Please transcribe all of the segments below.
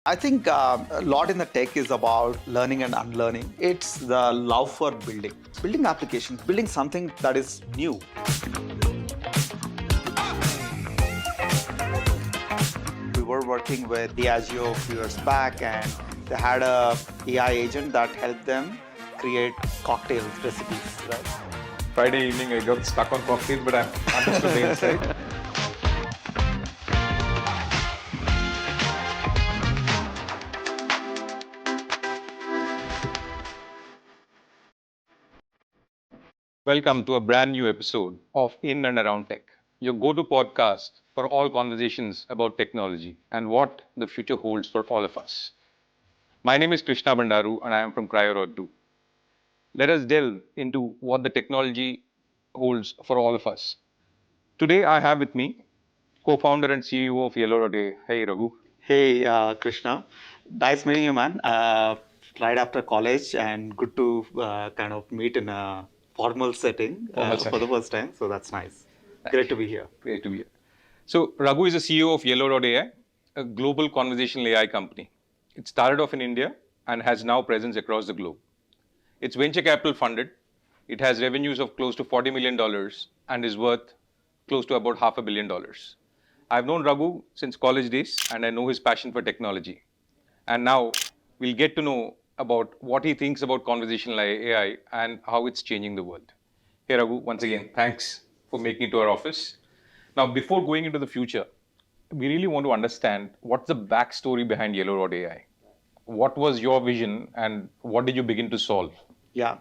I think a lot in the tech is about learning and unlearning. It's the love for building applications, building something that is new. We were working with Diageo a few years back, and they had a AI agent that helped them create cocktail recipes, right? Friday evening, I got stuck on cocktails, but I understood the insight. Welcome to a brand new episode of In and Around Tech, your go-to podcast for all conversations about technology and what the future holds for all of us. My name is Krishna Bandaru and I am from Crio.Do. Let us delve into what the technology holds for all of us. Today I have with me co-founder and CEO of Yellow.ai. Hey Raghu. Hey, Krishna. Nice meeting you, man. Right after college, and good to kind of meet in a formal setting for the first time. So that's nice. Great to be here. Great to be here. So, Raghu is the CEO of Yellow.ai, a global conversational AI company. It started off in India and has now presence across the globe. It's venture capital funded. It has revenues of close to $40 million and is worth close to about $500 million. I've known Raghu since college days and I know his passion for technology. And now we'll get to know about what he thinks about conversational AI and how it's changing the world. Hey Raghu, once again, thanks for making it to our office. Now, before going into the future, we really want to understand what's the backstory behind Yellow.ai. What was your vision and what did you begin to solve? Yeah,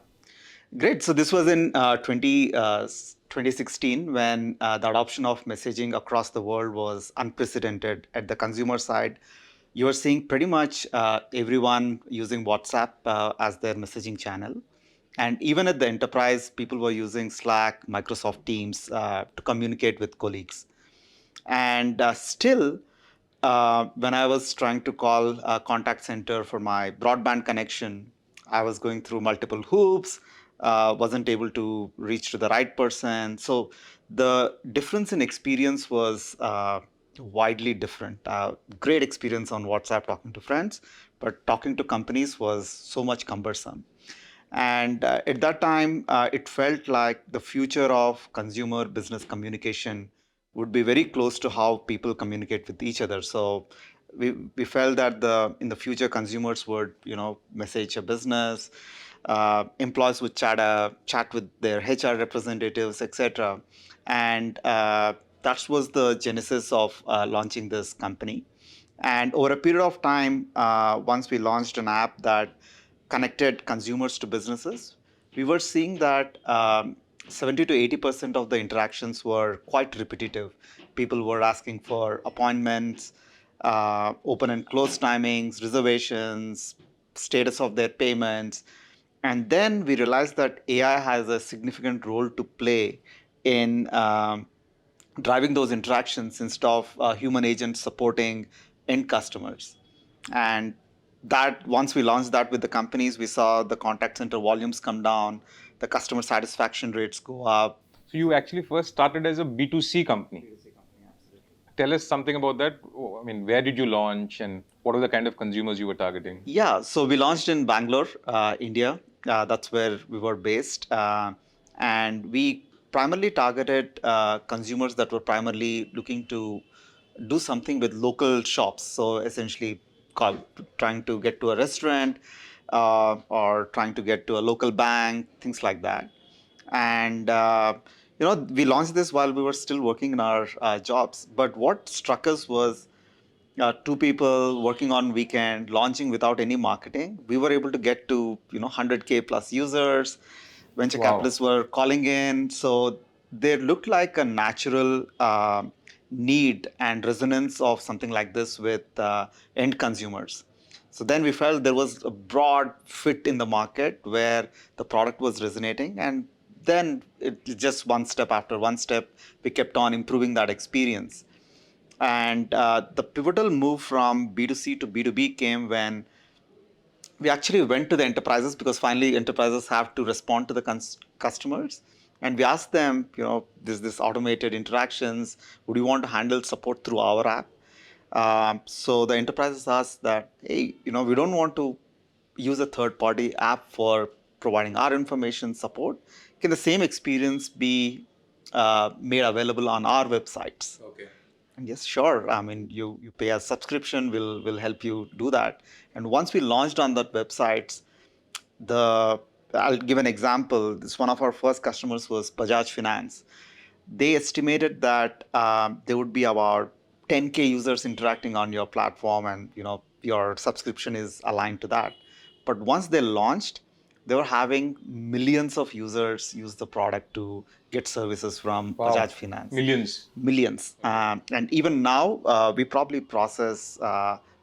great. So this was in 2016 when the adoption of messaging across the world was unprecedented. At the consumer side, you are seeing pretty much everyone using WhatsApp as their messaging channel. And even at the enterprise, people were using Slack, Microsoft Teams to communicate with colleagues. And still, when I was trying to call a contact center for my broadband connection, I was going through multiple hoops, wasn't able to reach to the right person. So the difference in experience was widely different. Great experience on WhatsApp talking to friends, but talking to companies was so much cumbersome. And at that time, it felt like the future of consumer business communication would be very close to how people communicate with each other. So we felt that in the future consumers would message a business, employees would chat with their HR representatives, etc. And that was the genesis of launching this company. And over a period of time, once we launched an app that connected consumers to businesses, we were seeing that 70 to 80% of the interactions were quite repetitive. People were asking for appointments, open and close timings, reservations, status of their payments. And then we realized that AI has a significant role to play in driving those interactions instead of human agents supporting end customers. And that once we launched that with the companies, we saw the contact center volumes come down, the customer satisfaction rates go up. So, you actually first started as a B2C company. Tell us something about that. I mean, where did you launch and what are the kind of consumers you were targeting? Yeah, so we launched in Bangalore, India. That's where we were based. And we primarily targeted consumers that were primarily looking to do something with local shops. So essentially, trying to get to a restaurant or trying to get to a local bank, things like that. And we launched this while we were still working in our jobs. But what struck us was two people working on weekend, launching without any marketing. We were able to get to 100K plus users. Venture capitalists were calling in, so there looked like a natural need and resonance of something like this with end consumers. So then we felt there was a broad fit in the market where the product was resonating, and then it just one step after one step, we kept on improving that experience. And the pivotal move from B2C to B2B came when we actually went to the enterprises, because finally enterprises have to respond to the customers. And we asked them, this automated interactions, would you want to handle support through our app? So the enterprises asked that, hey, we don't want to use a third-party app for providing our information support. Can the same experience be made available on our websites? Okay. And yes, sure. I mean, you pay a subscription, will help you do that. And once we launched on that websites, the I'll give an example. This one of our first customers was Bajaj Finance. They estimated that there would be about 10K users interacting on your platform, and your subscription is aligned to that. But once they launched, they were having millions of users use the product to get services from Wow. Bajaj Finance. Millions. Millions. And even now, we probably process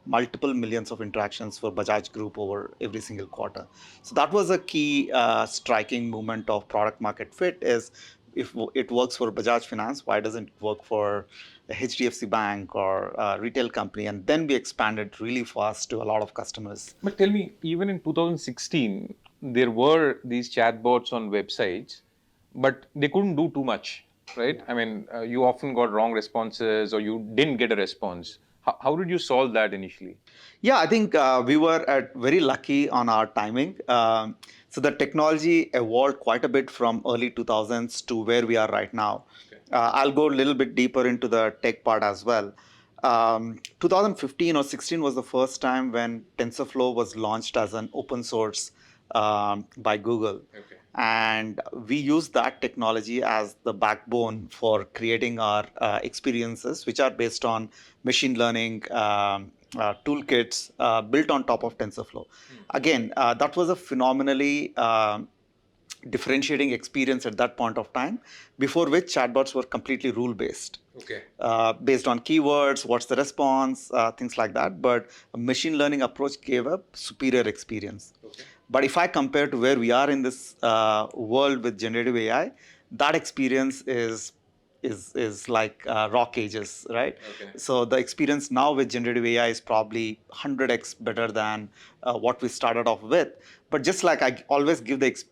multiple millions of interactions for Bajaj Group over every single quarter. So that was a key striking moment of product market fit is if it works for Bajaj Finance, why doesn't it work for a HDFC Bank or a retail company? And then we expanded really fast to a lot of customers. But tell me, even in 2016, there were these chatbots on websites, but they couldn't do too much, right? I mean, you often got wrong responses or you didn't get a response. How did you solve that initially? Yeah, I think we were very lucky on our timing. So the technology evolved quite a bit from early 2000s to where we are right now. Okay. I'll go a little bit deeper into the tech part as well. 2015 or 16 was the first time when TensorFlow was launched as an open source by Google. Okay. And we use that technology as the backbone for creating our experiences, which are based on machine learning toolkits built on top of TensorFlow. Again, that was a phenomenally differentiating experience at that point of time, before which chatbots were completely rule based. Okay. Based on keywords, what's the response, things like that. But a machine learning approach gave a superior experience. Okay. But if I compare to where we are in this world with generative AI, that experience is like rock ages, right? Okay. So the experience now with generative AI is probably 100x better than what we started off with. But just like I always give the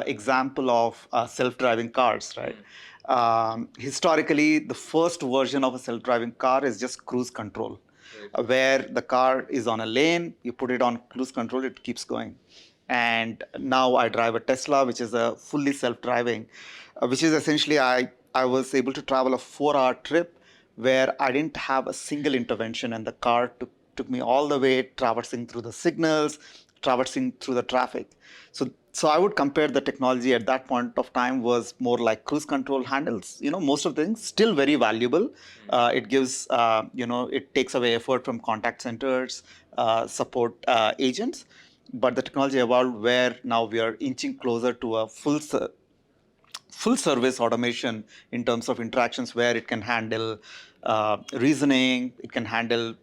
example of self-driving cars, right? Historically, the first version of a self-driving car is just cruise control, Right. where the car is on a lane, you put it on cruise control, it keeps going. And now I drive a Tesla, which is a fully self-driving, which is essentially I was able to travel a 4-hour trip where I didn't have a single intervention, and the car took me all the way, traversing through the signals, traversing through the traffic. So I would compare the technology at that point of time was more like cruise control handles. Most of the things still very valuable. It gives, it takes away effort from contact centers, support agents. But the technology evolved where now we are inching closer to a full service automation in terms of interactions, where it can handle reasoning, it can handle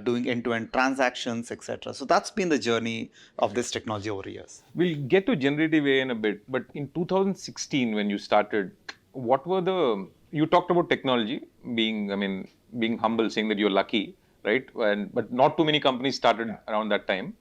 doing end-to-end transactions, etc. So that's been the journey of this technology over years. We'll get to generative AI in a bit, but in 2016, when you started, what were you talked about technology being humble, saying that you're lucky, right? But not too many companies started around that time.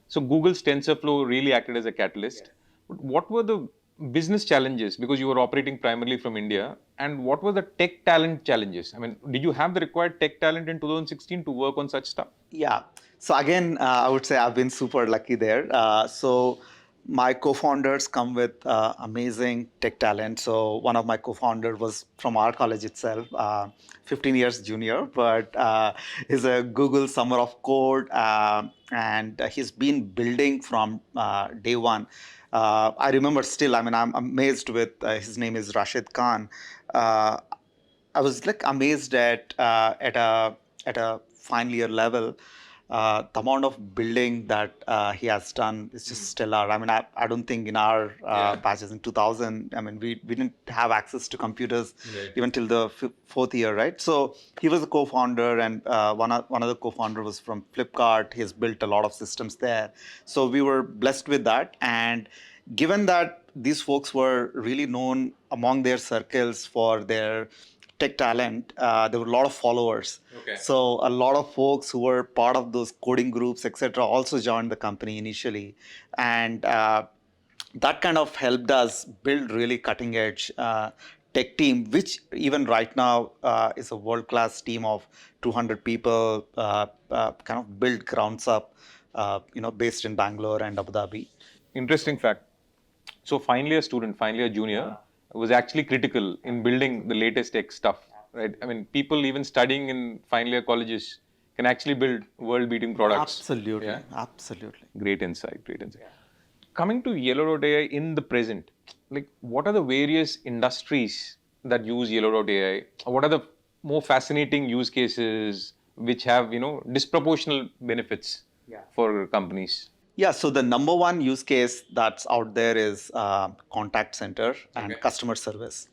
So Google's TensorFlow really acted as a catalyst. But what were the business challenges? Because you were operating primarily from India. And what were the tech talent challenges? I mean, did you have the required tech talent in 2016 to work on such stuff? Yeah. So again, I would say I've been super lucky there. So my co-founders come with amazing tech talent. So one of my co-founders was from our college itself, 15 years junior, but he's a Google Summer of Code, and he's been building from day one. I remember still, I mean, I'm amazed with his name is Rashid Khan. Uh, I was like amazed at a final year level. The amount of building that he has done is just stellar. I mean, I don't think in our batches in 2000, I mean, we didn't have access to computers even till the fourth year, right? So he was a co-founder, and one of the co-founder was from Flipkart. He has built a lot of systems there. So we were blessed with that. And given that these folks were really known among their circles for their tech talent, there were a lot of followers. Okay. So a lot of folks who were part of those coding groups, etc., also joined the company initially, and that kind of helped us build really cutting edge tech team, which even right now is a world-class team of 200 people, kind of built grounds up, based in Bangalore and Abu Dhabi. Interesting fact. So finally, a student, finally a junior, was actually critical in building the latest tech stuff, right? I mean, people even studying in final year colleges can actually build world-beating products. Absolutely, Yeah. absolutely. Great insight, great insight. Coming to Yellow.ai in the present, like what are the various industries that use Yellow.ai? What are the more fascinating use cases which have, disproportional benefits for companies? Yeah, so the number one use case that's out there is contact center and Okay. customer service.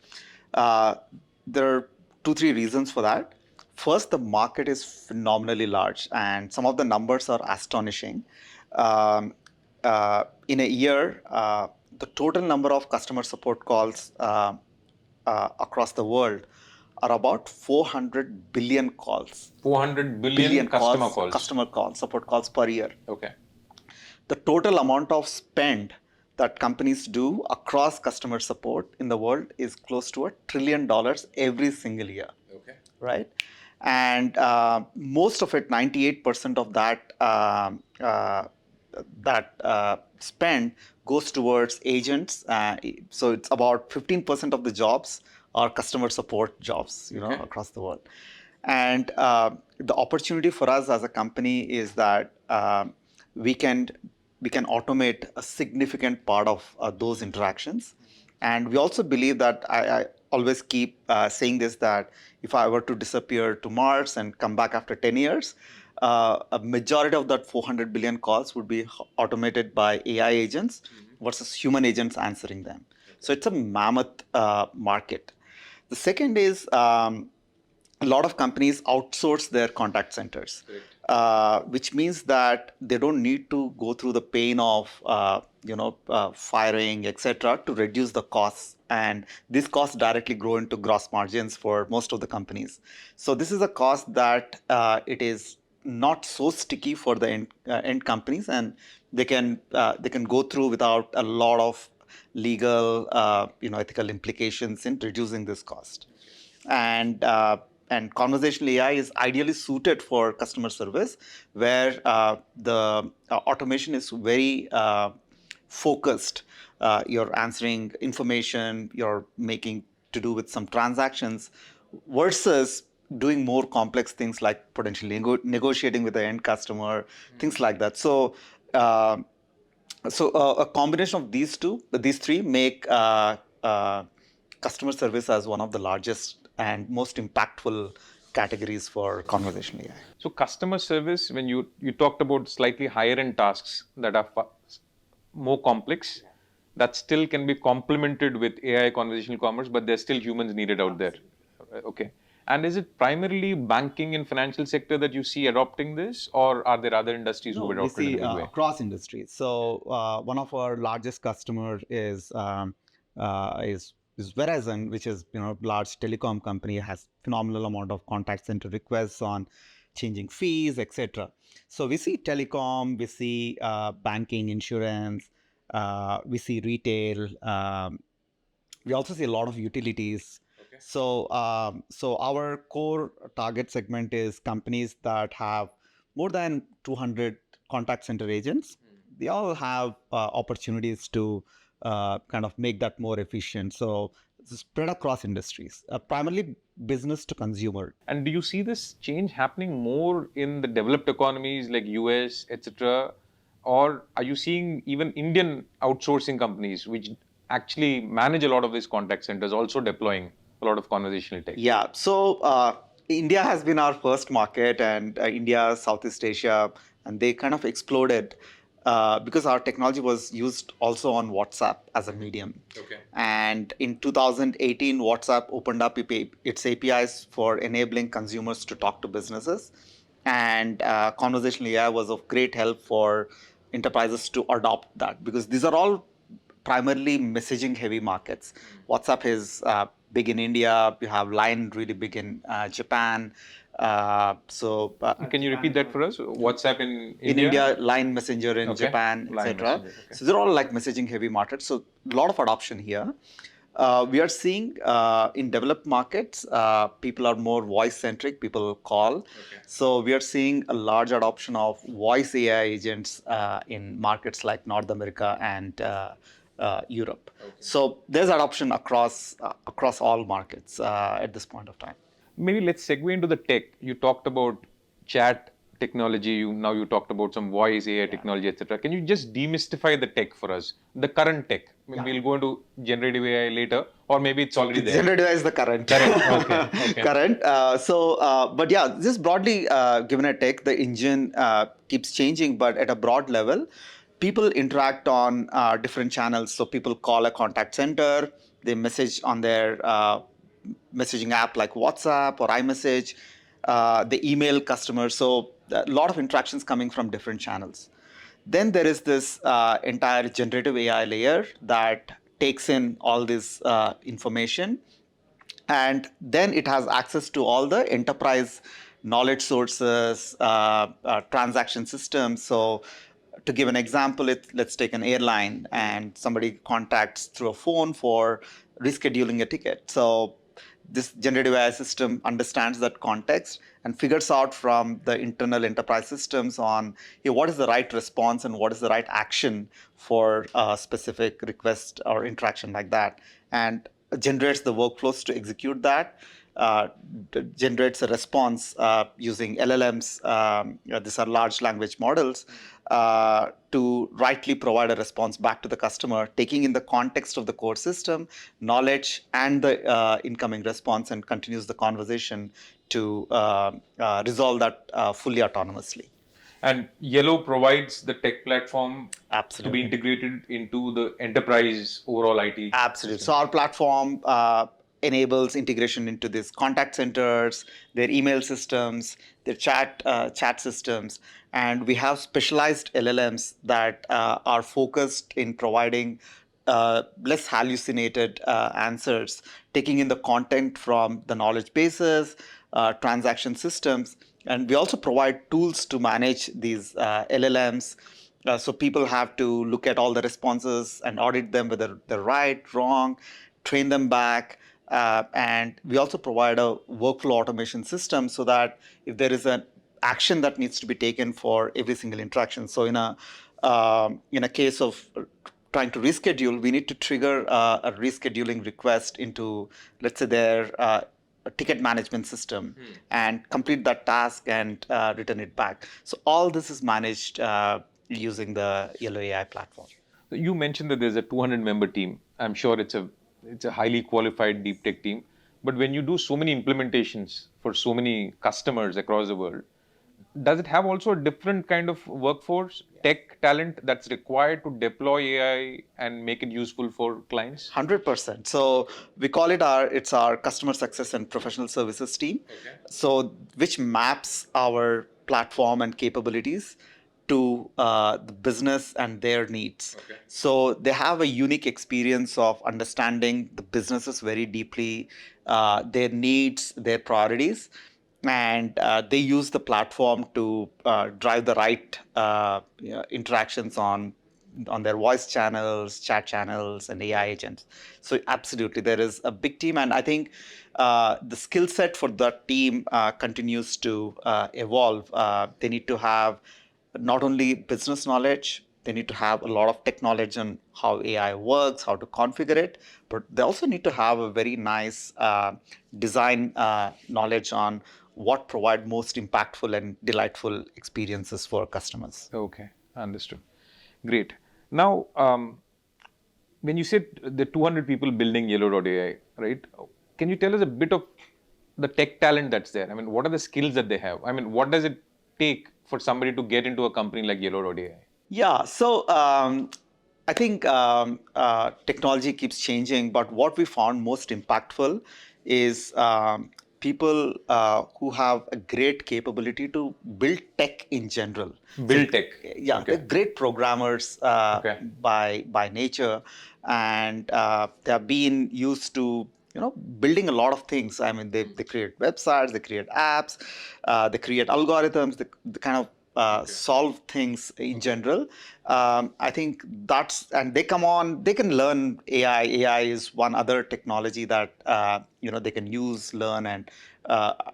Uh, there are two, three reasons for that. First, the market is phenomenally large, and some of the numbers are astonishing. In a year, the total number of customer support calls across the world are about 400 billion calls. 400 billion customer calls. Customer calls, support calls per year. Okay. The total amount of spend that companies do across customer support in the world is close to $1 trillion every single year. Okay. Right? And most of it, 98% of that spend goes towards agents. So it's about 15% of the jobs are customer support jobs, Okay. across the world. And the opportunity for us as a company is that we can automate a significant part of those interactions. And we also believe that I always keep saying this, that if I were to disappear to Mars and come back after 10 years, a majority of that 400 billion calls would be automated by AI agents versus human agents answering them. So it's a mammoth market. The second is a lot of companies outsource their contact centers, which means that they don't need to go through the pain of firing, etc., to reduce the costs. And these costs directly grow into gross margins for most of the companies. So this is a cost that it is not so sticky for the end companies, and they can go through without a lot of legal ethical implications in reducing this cost. And conversational AI is ideally suited for customer service, where the automation is very focused. You're answering information, you're making to do with some transactions, versus doing more complex things like potentially negotiating with the end customer, things like that. Uh, so a combination of these three make customer service as one of the largest and most impactful categories for conversational AI. So customer service, when you talked about slightly higher end tasks that are more complex, that still can be complemented with AI conversational commerce, but there's still humans needed out there. Okay. And is it primarily banking and financial sector that you see adopting this, or are there other industries who No, we adopt it in see a big way? across industries. So one of our largest customer is Verizon, which is large telecom company, has phenomenal amount of contact center requests on changing fees, etc. So we see telecom, we see banking, insurance, we see retail. We also see a lot of utilities. Okay. So our core target segment is companies that have more than 200 contact center agents. They all have opportunities to kind of make that more efficient. So it's spread across industries, primarily business to consumer. And do you see this change happening more in the developed economies like US, etc., or are you seeing even Indian outsourcing companies which actually manage a lot of these contact centers also deploying a lot of conversational tech? Yeah. So India has been our first market, and India, Southeast Asia, and they kind of exploded because our technology was used also on WhatsApp as a medium. Okay. And in 2018, WhatsApp opened up its APIs for enabling consumers to talk to businesses. And conversational AI was of great help for enterprises to adopt that, because these are all primarily messaging heavy markets. WhatsApp is big in India. You have Line really big in Japan. Can you repeat that for us? WhatsApp in India? India, Line Messenger in Okay. Japan, Line etc. Messenger, okay. So they're all like messaging heavy markets. So a lot of adoption here. We are seeing in developed markets, people are more voice centric, people call. Okay. So we are seeing a large adoption of voice AI agents in markets like North America and Europe. Okay. So there's adoption across all markets at this point of time. Maybe let's segue into the tech. You talked about chat technology. You talked about some voice AI technology, etc. Can you just demystify the tech for us? The current tech. I mean, we'll go into generative AI later, or maybe it's already there. Generative AI is the current. Correct. Okay. Okay. Current. But yeah, just broadly given a tech, the engine keeps changing, but at a broad level, people interact on different channels. So people call a contact center, they message on their messaging app like WhatsApp or iMessage, they email customers. So a lot of interactions coming from different channels. Then there is this entire generative AI layer that takes in all this information, and then it has access to all the enterprise knowledge sources, transaction systems. So to give an example, let's take an airline and somebody contacts through a phone for rescheduling a ticket. So this generative AI system understands that context and figures out from the internal enterprise systems on, hey, what is the right response and what is the right action for a specific request or interaction like that, and generates the workflows to execute that, generates a response using LLMs. These are large language models to rightly provide a response back to the customer, taking in the context of the core system, knowledge, and the incoming response, and continues the conversation to resolve that fully autonomously. And Yellow provides the tech platform to be Absolutely. integrated into the enterprise overall IT. Absolutely. system. So our platform enables integration into these contact centers, their email systems, their chat systems, and we have specialized LLMs that are focused in providing less hallucinated answers, taking in the content from the knowledge bases, transaction systems, and we also provide tools to manage these LLMs. So people have to look at all the responses and audit them whether they're right, wrong, train them back. And we also provide a workflow automation system so that if there is an action that needs to be taken for every single interaction. So in a case of trying to reschedule, we need to trigger a rescheduling request into, let's say, their a ticket management system and complete that task and return it back. So all this is managed using the Yellow AI platform. So you mentioned that there's a 200-member team. I'm sure it's a highly qualified deep tech team. But when you do so many implementations for so many customers across the world, does it have also a different kind of workforce, tech talent that's required to deploy AI and make it useful for clients? 100%. So we call it our customer success and professional services team. Okay. So which maps our platform and capabilities to the business and their needs. Okay. So they have a unique experience of understanding the businesses very deeply, their needs, their priorities, and they use the platform to drive the right interactions on their voice channels, chat channels, and AI agents. So absolutely, there is a big team, and I think the skill set for that team continues to evolve. They need to have not only business knowledge, they need to have a lot of tech knowledge on how AI works, how to configure it, but they also need to have a very nice design knowledge on what provide most impactful and delightful experiences for customers. Okay, understood. Great. Now, when you said the 200 people building Yellow.ai, right? Can you tell us a bit of the tech talent that's there? I mean, what are the skills that they have? I mean, what does it take for somebody to get into a company like Yellow.ai? Yeah, so I think technology keeps changing, but what we found most impactful is people who have a great capability to build tech in general. Build tech. Yeah, Okay. they're great programmers Okay. by nature, and they have been used to building a lot of things. I mean, they create websites, they create apps, they create algorithms, they kind of solve things in general. I think and they come on, they can learn AI. AI is one other technology that they can use, learn, and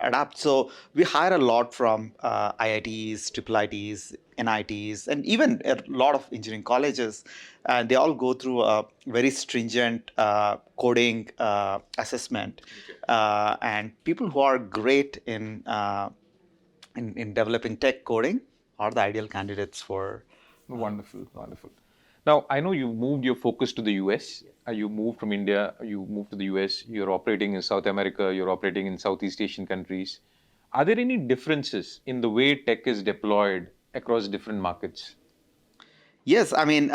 adapt. So we hire a lot from IITs, triple ITs, NITs, and even a lot of engineering colleges, and they all go through a very stringent coding assessment. And people who are great in developing tech coding are the ideal candidates for. Wonderful, wonderful. Now, I know you moved your focus to the US. You moved from India, you moved to the US. You're operating in South America, you're operating in Southeast Asian countries. Are there any differences in the way tech is deployed across different markets? Yes, I mean,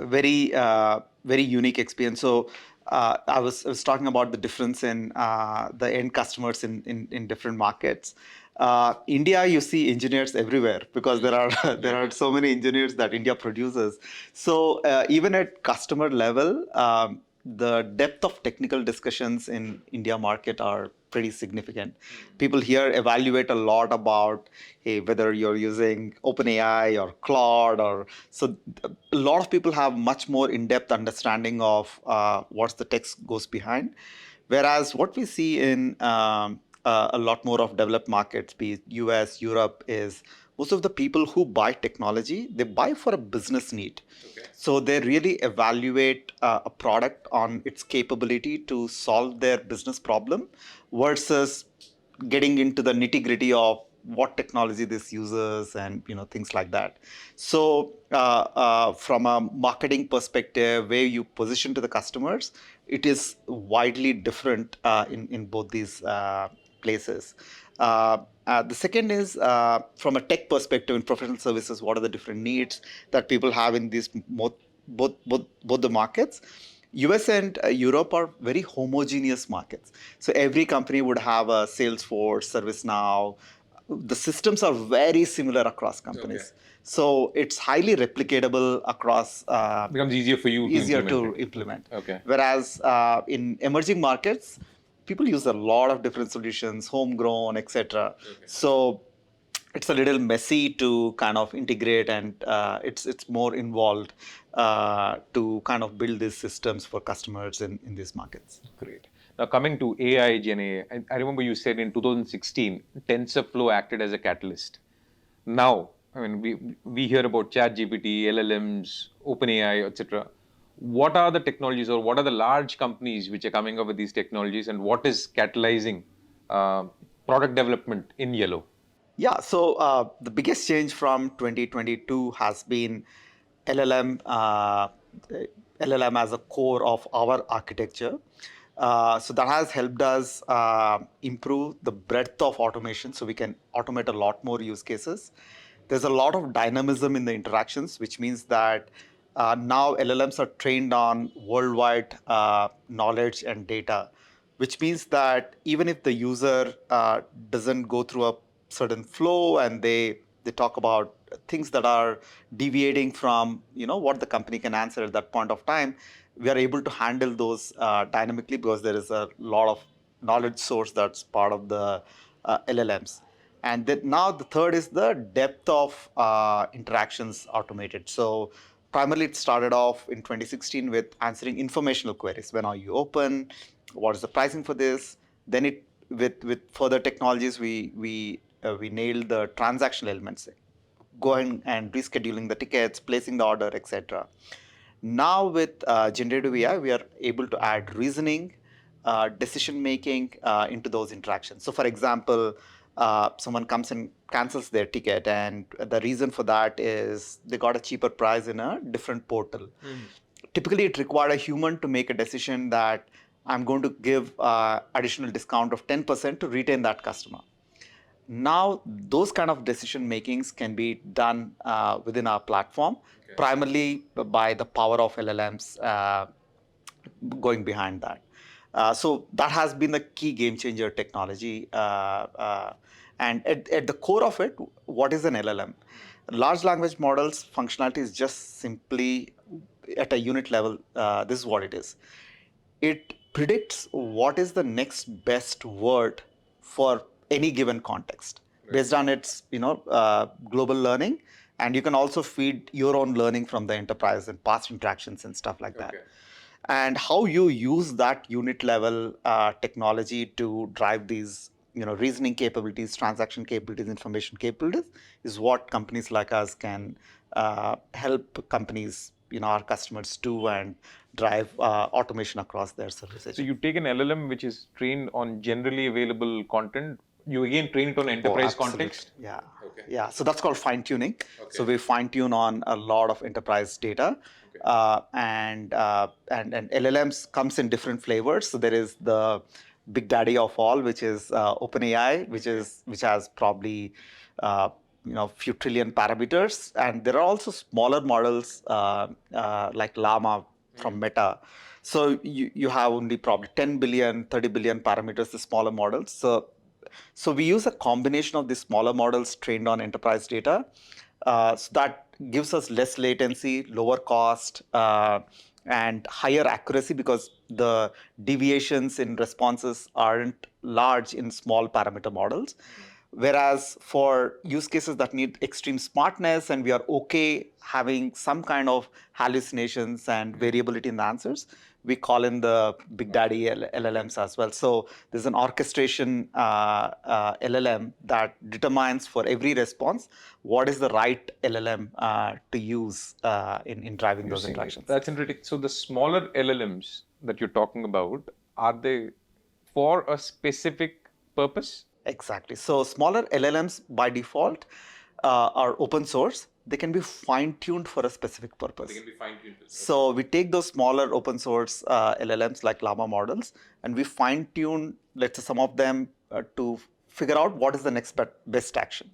very unique experience. So I was talking about the difference in the end customers in different markets. India, you see engineers everywhere because there are there are so many engineers that India produces. So even at customer level, the depth of technical discussions in India market are pretty significant. People here evaluate a lot about, hey, whether you're using OpenAI or Claude, or so a lot of people have much more in-depth understanding of what's the text goes behind. Whereas what we see in a lot more of developed markets, be it US, Europe, is most of the people who buy technology, they buy for a business need. So they really evaluate a product on its capability to solve their business problem versus getting into the nitty gritty of what technology this uses and things like that. So from a marketing perspective, where you position to the customers, it is widely different in both these places. The second is from a tech perspective in professional services, what are the different needs that people have in these both the markets. US and Europe are very homogeneous markets. So every company would have a Salesforce, ServiceNow. The systems are very similar across companies. So it's highly replicatable across, Becomes easier for you to easier implement to it. implement. Okay. Whereas in emerging markets, people use a lot of different solutions, homegrown, etc. So it's a little messy to kind of integrate, and it's more involved to kind of build these systems for customers in these markets. Great. Now, coming to AI, Gen AI, I remember you said in 2016, TensorFlow acted as a catalyst. Now, I mean, we hear about ChatGPT, LLMs, OpenAI, etc. What are the technologies, or what are the large companies which are coming up with these technologies, and what is catalyzing uh, product development in Yellow? Yeah, so the biggest change from 2022 has been LLM, LLM as a core of our architecture. So that has helped us improve the breadth of automation, so we can automate a lot more use cases. There's a lot of dynamism in the interactions, which means that now LLMs are trained on worldwide knowledge and data, which means that even if the user doesn't go through a certain flow and they talk about things that are deviating from what the company can answer at that point of time, we are able to handle those dynamically because there is a lot of knowledge source that's part of the LLMs. And then now the third is the depth of interactions automated. So primarily it started off in 2016 with answering informational queries. When are you open? What is the pricing for this? Then it with further technologies, we nailed the transactional elements, going and rescheduling the tickets, placing the order, etc. Now with generative AI, we are able to add reasoning, decision making into those interactions. So, for example, someone comes and cancels their ticket, and the reason for that is they got a cheaper price in a different portal. Typically, it required a human to make a decision that I'm going to give additional discount of 10% to retain that customer. Now those kind of decision makings can be done within our platform, primarily by the power of LLMs going behind that. So that has been the key game changer technology. And at the core of it, what is an LLM? Large language models functionality is just simply at a unit level. This is what it is. It predicts what is the next best word for any given context. based on its global learning, and you can also feed your own learning from the enterprise and past interactions and stuff like that. And how you use that unit level technology to drive these reasoning capabilities, transaction capabilities, information capabilities is what companies like us can help companies, our customers do, and drive automation across their service So agent. you take an LLM which is trained on generally available content. You again train it on enterprise context. Yeah. Yeah. So that's called fine tuning. So we fine tune on a lot of enterprise data. And LLMs comes in different flavors. So there is the big daddy of all, which is OpenAI, which has probably few trillion parameters, and there are also smaller models like Llama from Meta. So you have only probably 10 billion, 30 billion parameters, the smaller models. So we use a combination of these smaller models trained on enterprise data. So that gives us less latency, lower cost, and higher accuracy, because the deviations in responses aren't large in small parameter models. Whereas for use cases that need extreme smartness, and we are okay having some kind of hallucinations and variability in the answers, we call in the big daddy LLMs as well. So there's an orchestration LLM that determines for every response what is the right LLM to use in driving those interactions. That's interesting. So the smaller LLMs that you're talking about, are they for a specific purpose? Exactly. So smaller LLMs by default are open source. They can be fine-tuned for a specific purpose. They can be fine-tuned. So we take those smaller open source LLMs like Llama models, and we fine-tune, let's say, some of them to figure out what is the next best action.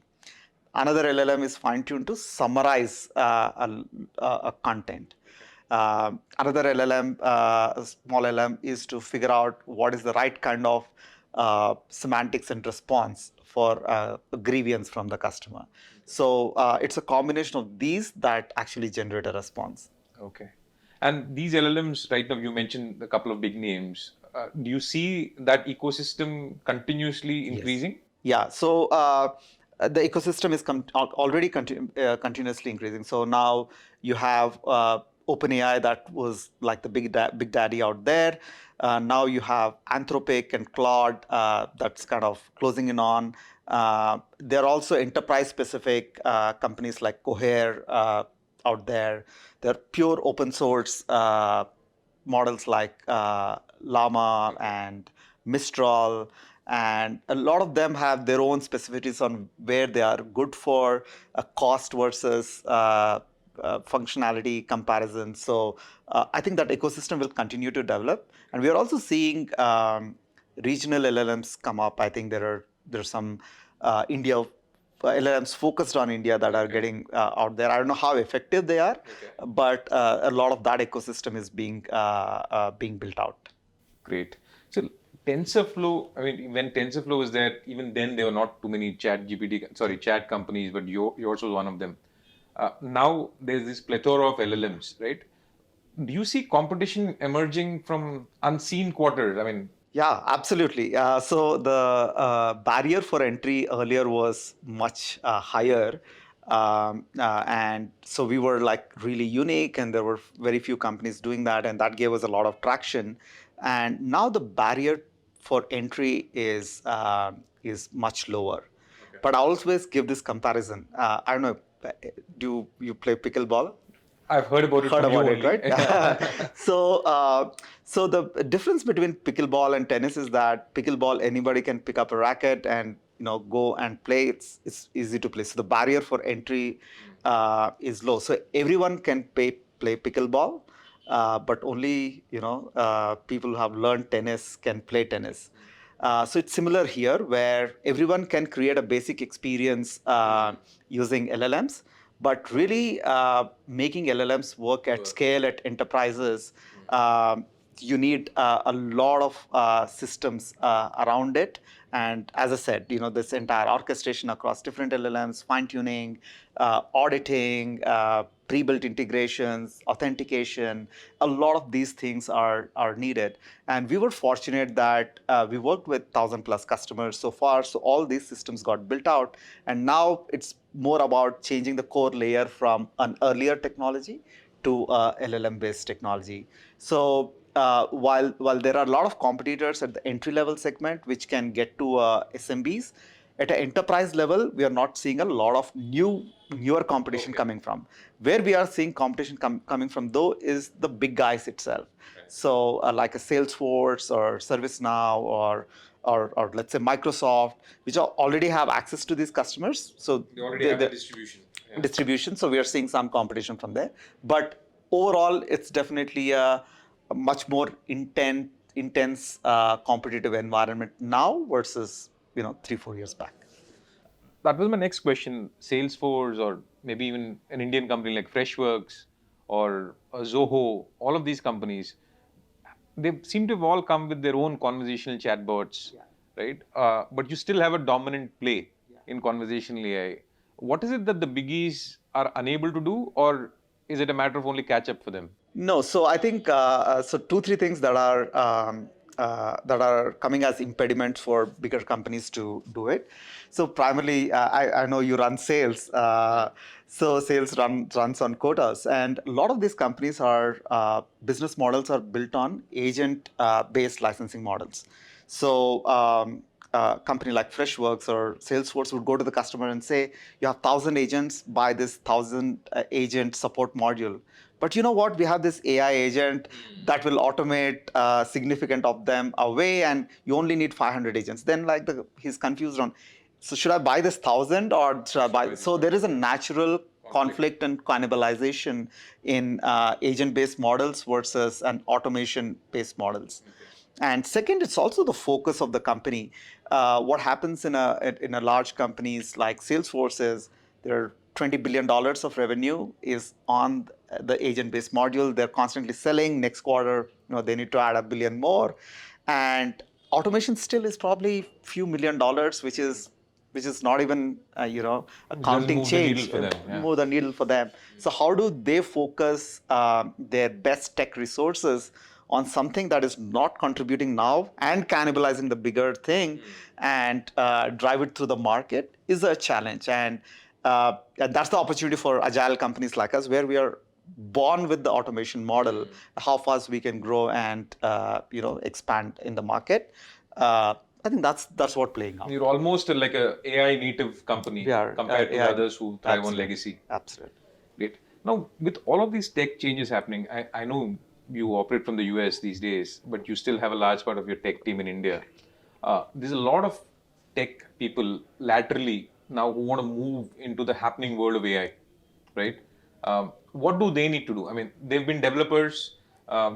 Another LLM is fine-tuned to summarize a content. Another LLM, a small LLM, is to figure out what is the right kind of semantics and response for a grievance from the customer. So it's a combination of these that actually generate a response. Okay. And these LLMs, right now, you mentioned a couple of big names. Do you see that ecosystem continuously increasing? Yeah. So the ecosystem is already continuously increasing. So now you have OpenAI, that was like the big daddy out there. Now you have Anthropic and Claude that's kind of closing in on. There are also enterprise-specific companies like Cohere out there. There are pure open source models like Llama and Mistral, and a lot of them have their own specificities on where they are good for, cost versus functionality comparison. So I think that ecosystem will continue to develop, and we are also seeing regional LLMs come up. I think there's some India LLMs focused on India that are getting out there. I don't know how effective they are, but a lot of that ecosystem is being built out. Great. So TensorFlow, I mean, when TensorFlow was there, even then there were not too many chat companies, but yours was one of them. Now there's this plethora of LLMs, right? Do you see competition emerging from unseen quarters? I mean, Yeah, absolutely. So the barrier for entry earlier was much higher. And so we were like really unique, and there were very few companies doing that, and that gave us a lot of traction. And now the barrier for entry is much lower. But I always give this comparison. I don't know, do you play pickleball? I've heard about it from you only. Right? So the difference between pickleball and tennis is that pickleball, anybody can pick up a racket and go and play. It's easy to play. So the barrier for entry is low. So everyone can play pickleball, but only people who have learned tennis can play tennis. So it's similar here, where everyone can create a basic experience using LLMs, but really making LLMs work at scale at enterprises, you need a lot of systems around it, And as I said, this entire orchestration across different LLMs, fine tuning, auditing, pre-built integrations, authentication, a lot of these things are needed. And we were fortunate that we worked with 1,000+ customers so far. So all these systems got built out. And now it's more about changing the core layer from an earlier technology to LLM-based technology. So while there are a lot of competitors at the entry-level segment, which can get to SMBs, at an enterprise level, we are not seeing a lot of newer competition coming from. Where we are seeing competition coming from, though, is the big guys itself. So like a Salesforce or ServiceNow or let's say Microsoft, which already have access to these customers. So They already have the distribution. Yeah. distribution. So we are seeing some competition from there. But overall, it's definitely a much more intense competitive environment now versus 3-4 years back. That was my next question. Salesforce, or maybe even an Indian company like Freshworks or Zoho, all of these companies, they seem to have all come with their own conversational chatbots, right? But you still have a dominant play in conversational AI. What is it that the biggies are unable to do, or is it a matter of only catch up for them? No, so I think so. 2-3 things that are coming as impediments for bigger companies to do it. So primarily, I know you run sales, so sales runs on quotas, and a lot of these companies are business models are built on agent based licensing models. So a company like Freshworks or Salesforce would go to the customer and say, you have 1,000 agents, buy this 1,000 agent support module. But you know what? We have this AI agent that will automate significant of them away, and you only need 500 agents. Then he's confused on, so should I buy this 1,000 or should I buy? So there is a natural conflict and cannibalization in agent-based models versus an automation-based models. And second, it's also the focus of the company. What happens in a large companies like Salesforce is there are $20 billion of revenue is on the agent-based module. They're constantly selling. Next quarter, they need to add $1 billion more, and automation still is probably few $1 million, which is not even a counting move the needle change for them, yeah. move the needle for them. So how do they focus their best tech resources on something that is not contributing now and cannibalizing the bigger thing and drive it through the market is a challenge. And that's the opportunity for agile companies like us, where we are born with the automation model, how fast we can grow and expand in the market. I think that's what playing out. You're almost like a AI native company We are, compared to AI others who thrive on absolutely. legacy. Absolutely. Great. Now, with all of these tech changes happening, I know you operate from the US these days, but you still have a large part of your tech team in India. There's a lot of tech people laterally now who want to move into the happening world of AI, right? What do they need to do? I mean, they've been developers,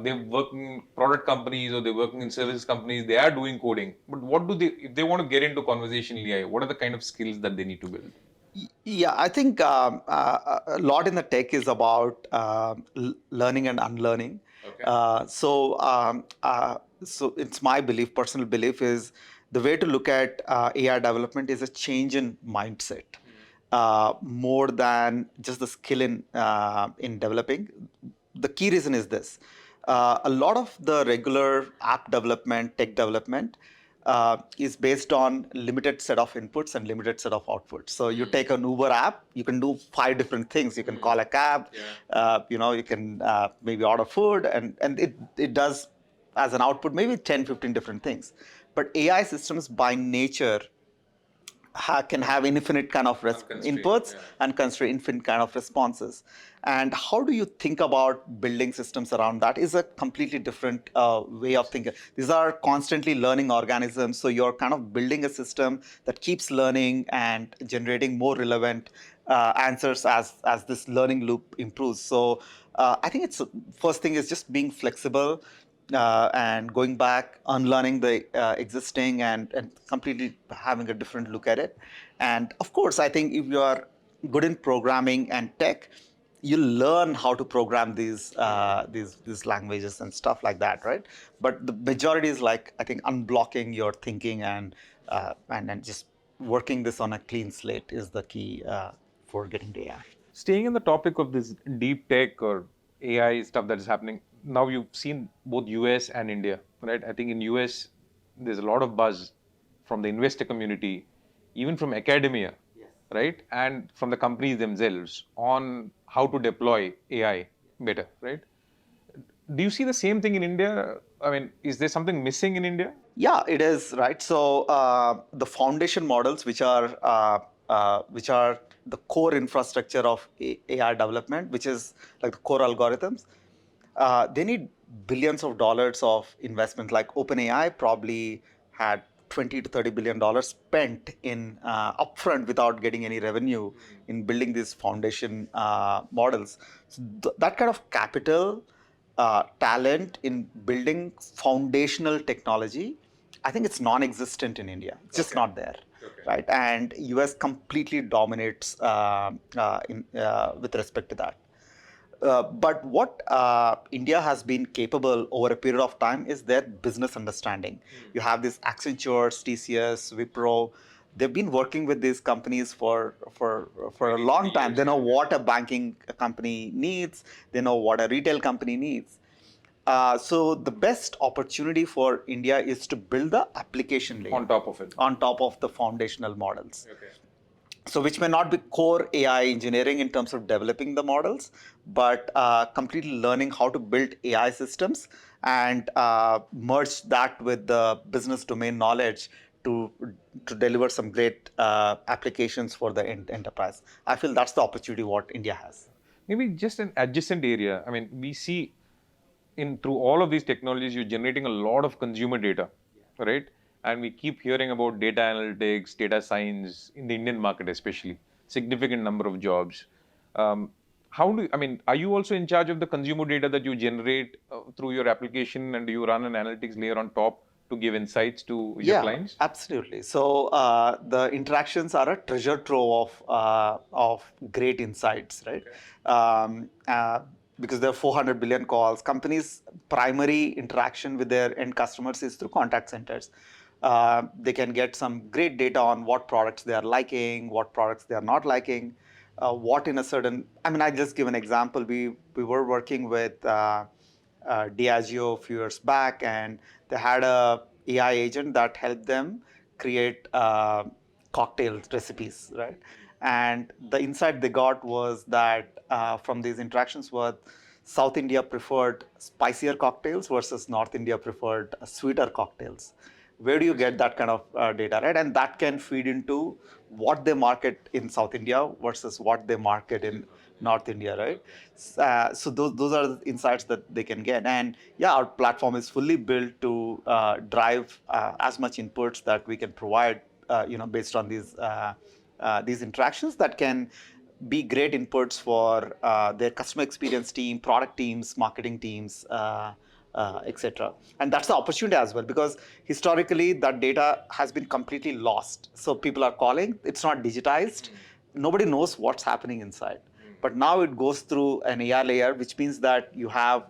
they've worked in product companies or they're working in services companies, they are doing coding. But what do they, if they want to get into conversational AI, what are the kind of skills that they need to build? Yeah, I think a lot in the tech is about learning and unlearning. Okay. So it's my belief, personal belief, is the way to look at AI development is a change in mindset, more than just the skill in developing. The key reason is this: a lot of the regular app development, tech development, is based on limited set of inputs and limited set of outputs. So you take an Uber app, you can do 5 different things. You can call a cab, you can maybe order food, and it does as an output maybe 10-15 different things. But AI systems by nature can have infinite kind of inputs and constrain infinite kind of responses. And how do you think about building systems around that is a completely different way of thinking. These are constantly learning organisms, so you're kind of building a system that keeps learning and generating more relevant answers as this learning loop improves. So I think it's first thing is just being flexible, and going back, unlearning the existing and completely having a different look at it. And of course, I think if you are good in programming and tech, you learn how to program these languages and stuff like that, right? But the majority is like, I think, unblocking your thinking and and just working this on a clean slate is the key for getting to AI. Staying in the topic of this deep tech or AI stuff that is happening, now you've seen both US and India, right? I think in US, there's a lot of buzz from the investor community, even from academia, right? And from the companies themselves on how to deploy AI better, right? Do you see the same thing in India? I mean, is there something missing in India? Yeah, it is, right. So the foundation models, which are the core infrastructure of AI development, which is like the core algorithms, they need billions of dollars of investment. Like OpenAI probably had 20 to 30 billion dollars spent in upfront without getting any revenue in building these foundation models. So that kind of capital, talent in building foundational technology, I think it's non-existent in India. It's just not there, right? And US completely dominates with respect to that. But what India has been capable over a period of time is their business understanding. You have these Accentures, TCS, Wipro. They've been working with these companies for a long time. They know what a banking company needs. They know what a retail company needs. So the best opportunity for India is to build the application layer On top of it. on top of the foundational models. So which may not be core AI engineering in terms of developing the models, but completely learning how to build AI systems and merge that with the business domain knowledge to deliver some great applications for the enterprise. I feel that's the opportunity what India has. Maybe just an adjacent area. I mean, we see in through all of these technologies, you're generating a lot of consumer data, right? And we keep hearing about data analytics, data science in the Indian market, especially significant number of jobs. How do I mean? Are you also in charge of the consumer data that you generate through your application, and do you run an analytics layer on top to give insights to your Yeah, clients? absolutely. So the interactions are a treasure trove of great insights, right? Because there are 400 billion calls. Companies' primary interaction with their end customers is through contact centers. They can get some great data on what products they are liking, what products they are not liking, what in a certain. I mean, I just give an example. We were working with Diageo a few years back, and they had a AI agent that helped them create cocktail recipes, right? And the insight they got was that from these interactions was South India preferred spicier cocktails versus North India preferred sweeter cocktails. Where do you get that kind of data, right? And that can feed into what they market in South India versus what they market in North India, right? So those are the insights that they can get. And yeah, our platform is fully built to drive as much inputs that we can provide, based on these interactions that can be great inputs for their customer experience team, product teams, marketing teams, etc. And that's the opportunity as well, because historically that data has been completely lost. So people are calling, it's not digitized. Nobody knows what's happening inside. But now it goes through an AI layer, which means that you have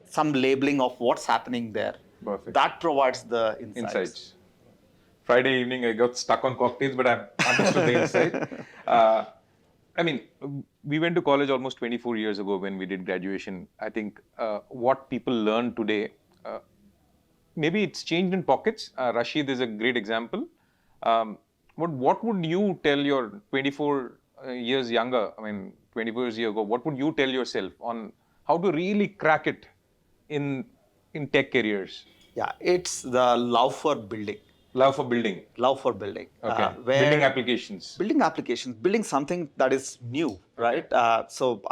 some labeling of what's happening there. Perfect. That provides the Insights. Friday evening, I got stuck on cocktails, but I understood the insight. I mean, we went to college almost 24 years ago when we did graduation. I think what people learn today, maybe it's changed in pockets. Rashid is a great example. But what would you tell your 24 years younger, I mean, 24 years ago, what would you tell yourself on how to really crack it in tech careers? Yeah, it's the love for building. Love for building. Love for building. Okay. Where Building applications. building applications, building something that is new, right? So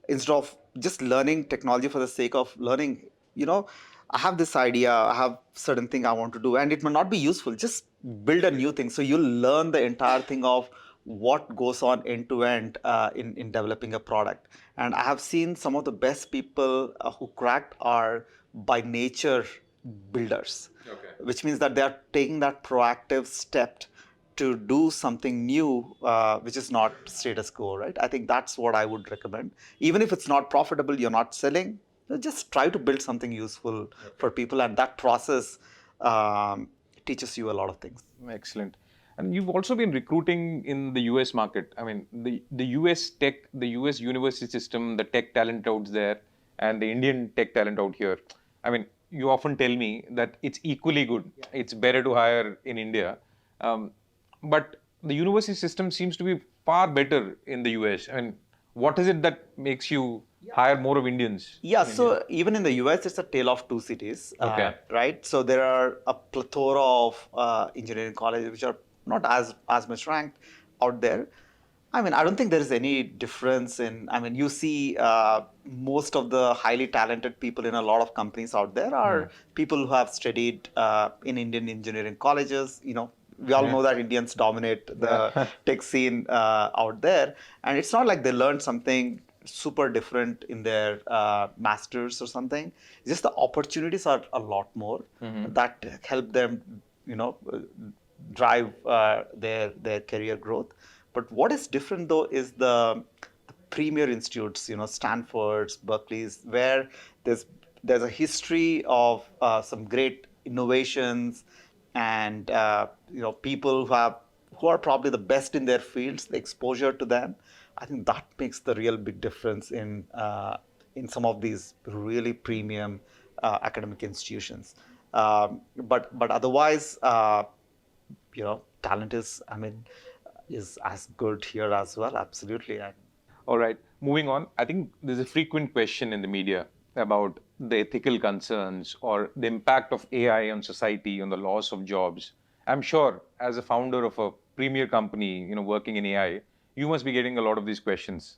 instead of just learning technology for the sake of learning, I have this idea, I have certain thing I want to do, and it may not be useful. Just build a new thing, so you'll learn the entire thing of what goes on end to end in developing a product. And I have seen some of the best people who cracked are by nature builders, which means that they are taking that proactive step to do something new, which is not status quo, right? I think that's what I would recommend. Even if it's not profitable, you're not selling, just try to build something useful for people. And that process teaches you a lot of things. Excellent. And you've also been recruiting in the US market. I mean, the US tech, the US university system, the tech talent out there, and the Indian tech talent out here. I mean, you often tell me that it's equally good. Yeah. It's better to hire in India. But the university system seems to be far better in the US. I mean, what is it that makes you hire more of Indians? Yeah, in so India? even in the US, it's a tale of two cities, Okay. right? So there are a plethora of engineering colleges which are not as much ranked out there. I mean, I don't think there is any difference in. I mean, you see, most of the highly talented people in a lot of companies out there are people who have studied in Indian engineering colleges. We all know that Indians dominate the tech scene out there, and it's not like they learned something super different in their masters or something. It's just the opportunities are a lot more that help them, drive their career growth. But what is different though is the premier institutes, Stanford's, Berkeley's, where there's a history of some great innovations and people who are probably the best in their fields, the exposure to them. I think that makes the real big difference in some of these really premium academic institutions. But otherwise, talent is as good here as well. Absolutely. All right. Moving on, I think there's a frequent question in the media about the ethical concerns or the impact of AI on society, on the loss of jobs. I'm sure, as a founder of a premier company, working in AI, you must be getting a lot of these questions.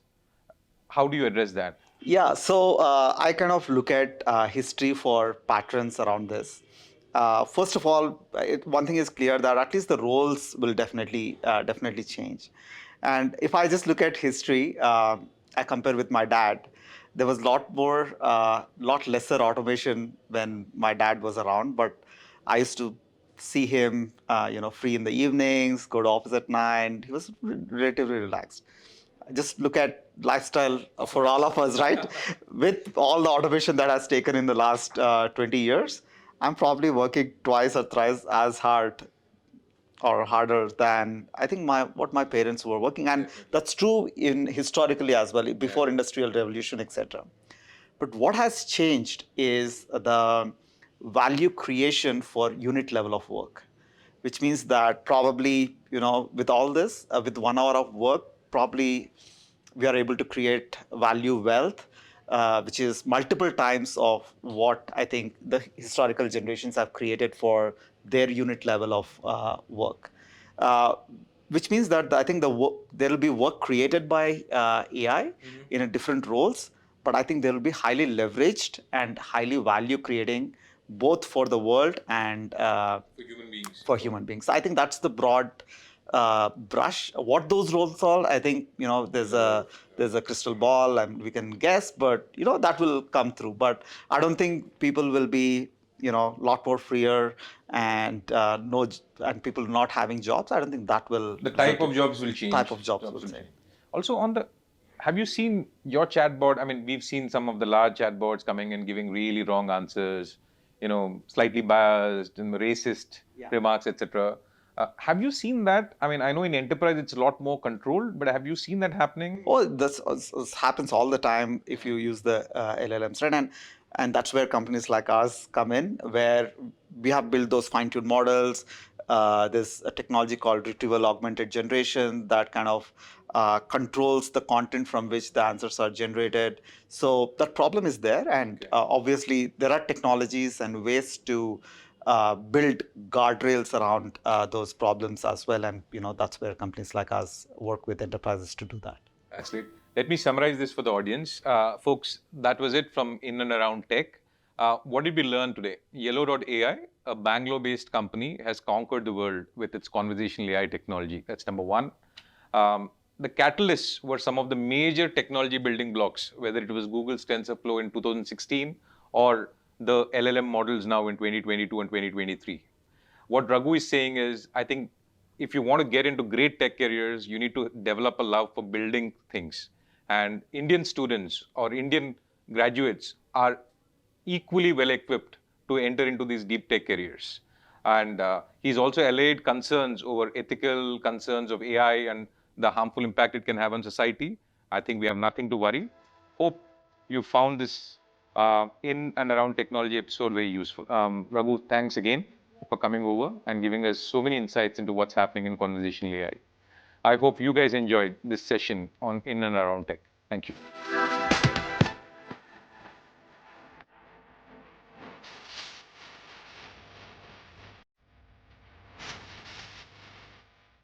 How do you address that? Yeah, so I kind of look at history for patterns around this. First of all, one thing is clear that at least the roles will definitely change. And if I just look at history, I compare with my dad. There was a lot lesser automation when my dad was around, but I used to see him, free in the evenings, go to office at 9. He was relatively relaxed. Just look at lifestyle for all of us, right? With all the automation that has taken in the last 20 years, I'm probably working twice or thrice as hard or harder than I think what my parents were working, and that's true in historically as well, before industrial revolution, etc. But what has changed is the value creation for unit level of work, which means that probably, with all this, with 1 hour of work, probably we are able to create value wealth, which is multiple times of what I think the historical generations have created for their unit level of work. Which means that I think there will be work created by AI in a different roles, but I think they will be highly leveraged and highly value creating, both for the world and For human beings. for human beings. I think that's the broad brush. What those roles are, I think there's a crystal ball and we can guess, but that will come through. But I don't think people will be a lot more freer and no and people not having jobs. I don't think that will The type of jobs will change. type of jobs will will say. change. Also, have you seen your chatbot? I mean, we've seen some of the large chatbots coming and giving really wrong answers, slightly biased and racist remarks, etc. Have you seen that? I mean, I know in enterprise it's a lot more controlled, but have you seen that happening? Oh, this happens all the time if you use the LLMs, right? And that's where companies like us come in, where we have built those fine-tuned models. There's a technology called retrieval augmented generation that kind of controls the content from which the answers are generated. So that problem is there, and obviously there are technologies and ways to build guardrails around those problems as well. And that's where companies like us work with enterprises to do that. That's great. Let me summarize this for the audience. Folks, that was it from In and Around Tech. What did we learn today? Yellow.ai, a Bangalore-based company, has conquered the world with its conversational AI technology. That's number one. The catalysts were some of the major technology building blocks, whether it was Google's TensorFlow in 2016 or the LLM models now in 2022 and 2023. What Raghu is saying is, I think if you want to get into great tech careers, you need to develop a love for building things. And Indian students or Indian graduates are equally well equipped to enter into these deep tech careers. And he's also allayed concerns over ethical concerns of AI and the harmful impact it can have on society. I think we have nothing to worry. Hope you found this in and around technology episode very useful. Raghu, thanks again for coming over and giving us so many insights into what's happening in conversational AI. I hope you guys enjoyed this session on in and around tech. Thank you.